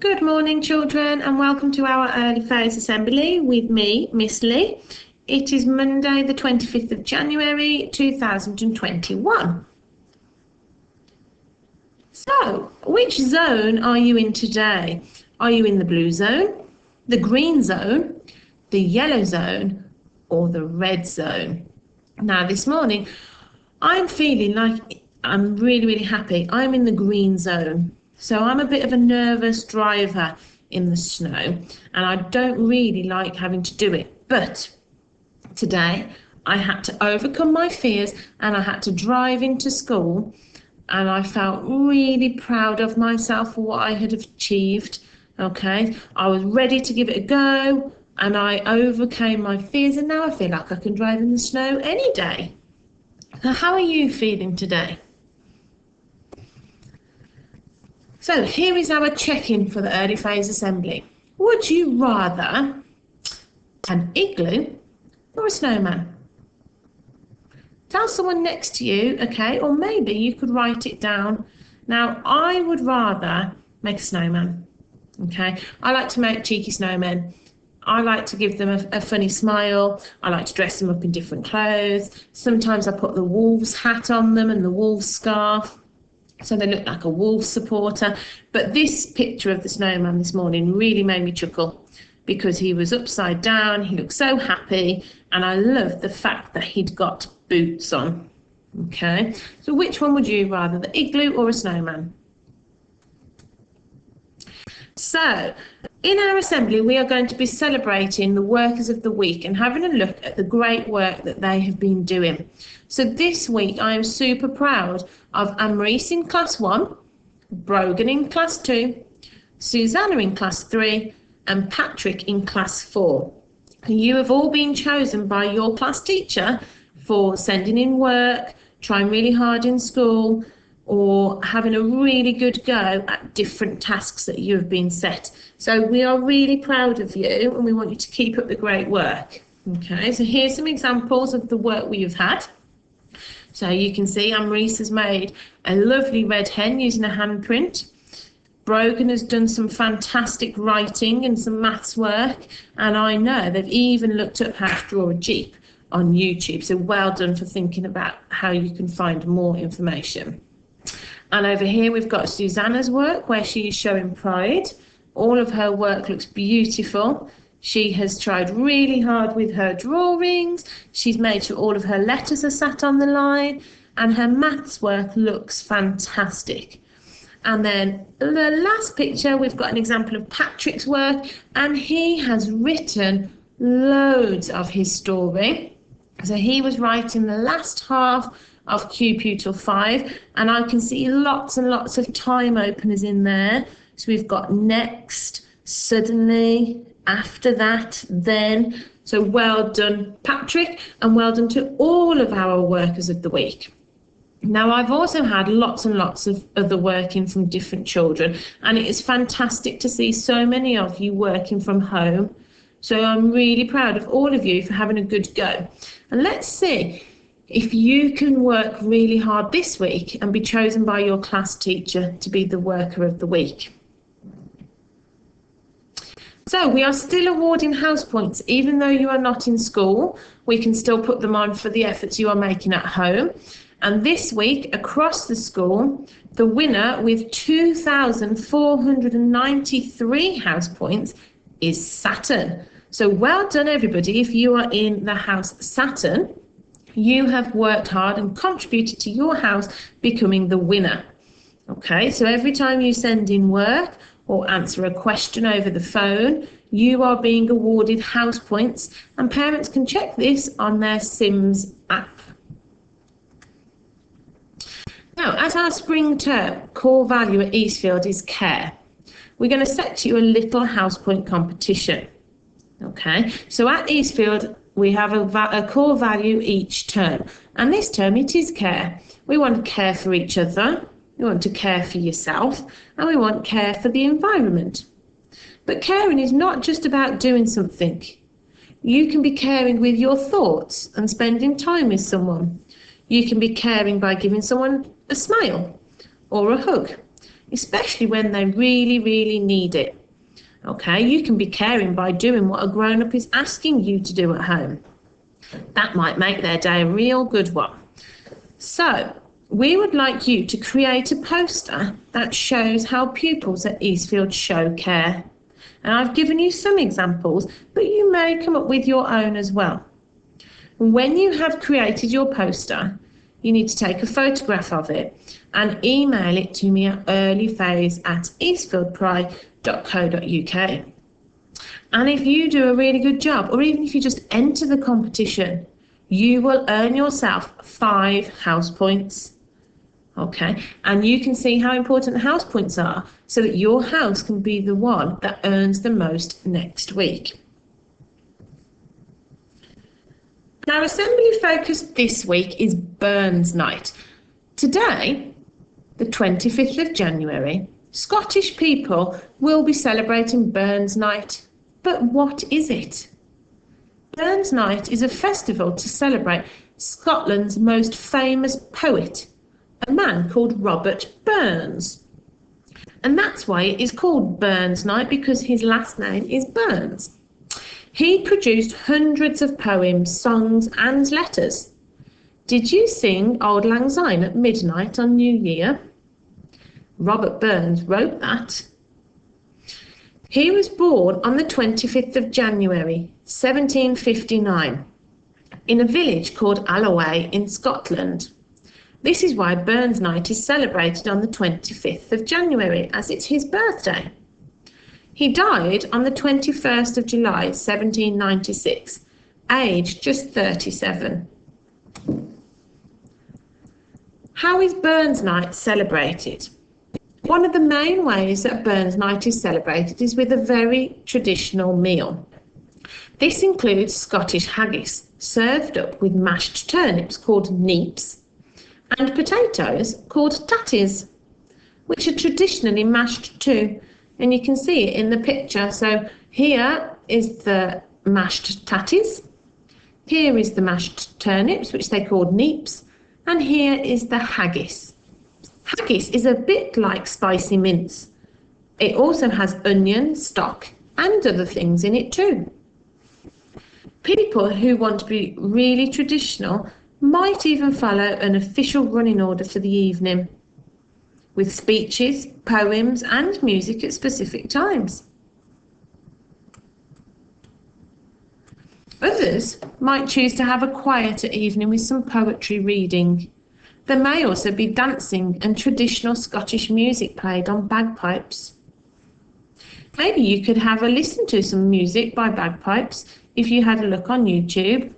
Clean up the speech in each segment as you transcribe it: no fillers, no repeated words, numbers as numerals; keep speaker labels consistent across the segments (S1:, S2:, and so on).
S1: Good morning, children, and welcome to our early phase assembly with me, Miss Lee. It is Monday, the 25th of January, 2021. So, which zone are you in today? Are you in the blue zone, the green zone, the yellow zone, or the red zone? Now, this morning, I'm feeling like I'm really happy. I'm in the green zone. So I'm a bit of a nervous driver in the snow, and I don't really like having to do it. But today I had to overcome my fears and I had to drive into school, and I felt really proud of myself for what I had achieved. Okay, I was ready to give it a go and I overcame my fears, and now I feel like I can drive in the snow any day. So how are you feeling today? So here is our check-in for the early phase assembly. Would you rather an igloo or a snowman? Tell someone next to you, okay, or maybe you could write it down. Now, I would rather make a snowman, okay? I like to make cheeky snowmen. I like to give them a funny smile. I like to dress them up in different clothes. Sometimes I put the wolf's hat on them and the wolf's scarf, so they look like a wolf supporter. But this picture of the snowman this morning really made me chuckle because he was upside down, he looked so happy, and I loved the fact that he'd got boots on. Okay, so which one would you rather, the igloo or a snowman? So, in our assembly, we are going to be celebrating the workers of the week and having a look at the great work that they have been doing. So this week, I am super proud of Anne-Maurice in class 1, Brogan in class 2, Susanna in class 3, and Patrick in class 4. You have all been chosen by your class teacher for sending in work, trying really hard in school, or having a really good go at different tasks that you have been set. So we are really proud of you and we want you to keep up the great work. Okay, so here's some examples of the work we've had. So you can see Anne-Maurice has made a lovely red hen using a handprint. Brogan has done some fantastic writing and some maths work, and I know they've even looked up how to draw a jeep on YouTube. So well done for thinking about how you can find more information. And over here we've got Susanna's work where she is showing pride. All of her work looks beautiful. She has tried really hard with her drawings. She's made sure all of her letters are sat on the line, and her maths work looks fantastic. And then the last picture, we've got an example of Patrick's work, and he has written loads of his story. So he was writing the last half of Q-Putal 5, and I can see lots and lots of time openers in there. So we've got next, suddenly, after that, then. So well done, Patrick, and well done to all of our workers of the week. Now, I've also had lots and lots of other working from different children, and it is fantastic to see so many of you working from home. So I'm really proud of all of you for having a good go. And let's see if you can work really hard this week and be chosen by your class teacher to be the worker of the week. So we are still awarding house points. Even though you are not in school, we can still put them on for the efforts you are making at home. And this week, across the school, the winner with 2,493 house points is Saturn. So well done, everybody. If you are in the house Saturn, you have worked hard and contributed to your house becoming the winner. Okay, so every time you send in work or answer a question over the phone, you are being awarded house points, and parents can check this on their Sims app. Now, as our spring term core value at Eastfield is care, we're going to set you a little house point competition. Okay, so at Eastfield, we have a core value each term, and this term it is care. We want to care for each other, we want to care for yourself, and we want care for the environment. But caring is not just about doing something. You can be caring with your thoughts and spending time with someone. You can be caring by giving someone a smile or a hug. especially when they really, really need it. Okay, you can be caring by doing what a grown-up is asking you to do at home. That might make their day a real good one. So, we would like you to create a poster that shows how pupils at Eastfield show care. And I've given you some examples, but you may come up with your own as well. When you have created your poster, you need to take a photograph of it and email it to me at earlyphase@eastfieldpri.co.uk. And if you do a really good job, or even if you just enter the competition, you will earn yourself 5 house points. Okay, and you can see how important house points are so that your house can be the one that earns the most next week. Now, assembly focus this week is Burns Night. Today, the 25th of January, Scottish people will be celebrating Burns Night. But what is it? Burns Night is a festival to celebrate Scotland's most famous poet, a man called Robert Burns. And that's why it is called Burns Night, because his last name is Burns. He produced hundreds of poems, songs and letters. Did you sing Auld Lang Syne at midnight on New Year? Robert Burns wrote that. He was born on the 25th of January, 1759, in a village called Alloway in Scotland. This is why Burns Night is celebrated on the 25th of January, as it's his birthday. He died on the 21st of July, 1796, aged just 37. How is Burns Night celebrated? One of the main ways that Burns Night is celebrated is with a very traditional meal. This includes Scottish haggis, served up with mashed turnips called neeps, and potatoes called tatties, which are traditionally mashed too. And you can see it in the picture. So here is the mashed tatties, here is the mashed turnips, which they called neeps, and here is the haggis. Haggis is a bit like spicy mince. It also has onion, stock, and other things in it too. People who want to be really traditional might even follow an official running order for the evening, with speeches, poems, and music at specific times. Others might choose to have a quieter evening with some poetry reading. There may also be dancing and traditional Scottish music played on bagpipes. Maybe you could have a listen to some music by bagpipes if you had a look on YouTube.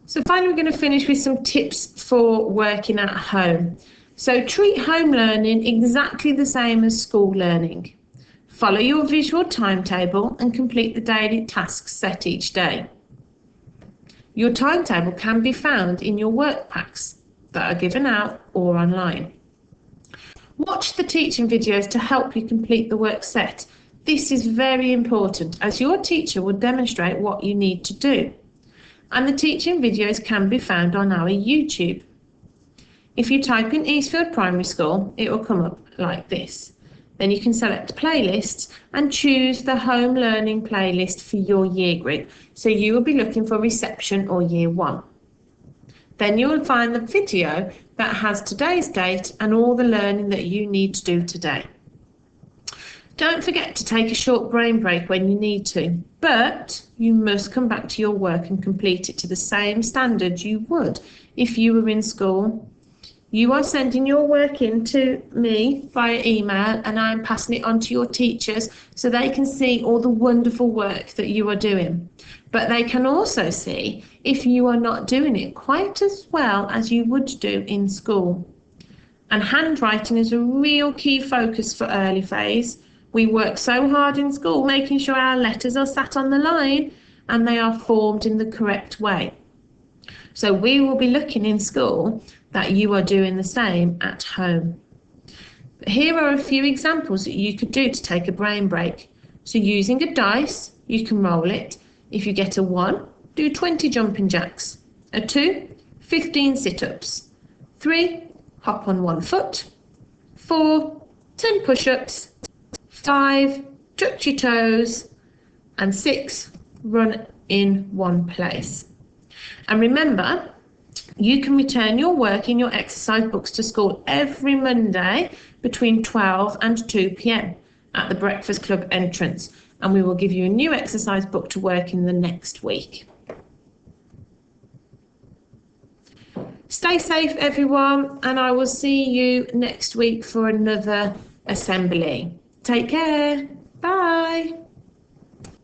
S1: So finally, we're going to finish with some tips for working at home. So treat home learning exactly the same as school learning. Follow your visual timetable and complete the daily tasks set each day. Your timetable can be found in your work packs that are given out or online. Watch the teaching videos to help you complete the work set. This is very important, as your teacher will demonstrate what you need to do. And the teaching videos can be found on our YouTube. If you type in Eastfield Primary School, it will come up like this. Then you can select playlists and choose the home learning playlist for your year group. So you will be looking for reception or year 1. Then you will find the video that has today's date and all the learning that you need to do today. Don't forget to take a short brain break when you need to, but you must come back to your work and complete it to the same standard you would if you were in school. You are sending your work in to me via email, and I'm passing it on to your teachers so they can see all the wonderful work that you are doing. But they can also see if you are not doing it quite as well as you would do in school. And handwriting is a real key focus for early phase. We work so hard in school making sure our letters are sat on the line and they are formed in the correct way. So we will be looking in school that you are doing the same at home. But here are a few examples that you could do to take a brain break. So using a dice, you can roll it. If you get a 1, do 20 jumping jacks. A 2, 15 sit-ups. 3, hop on one foot. 4, 10 push-ups. 5, touch your toes. And 6, run in one place. And remember, you can return your work in your exercise books to school every Monday between 12 and 2 p.m. at the Breakfast Club entrance, and we will give you a new exercise book to work in the next week. Stay safe, everyone, and I will see you next week for another assembly. Take care. Bye.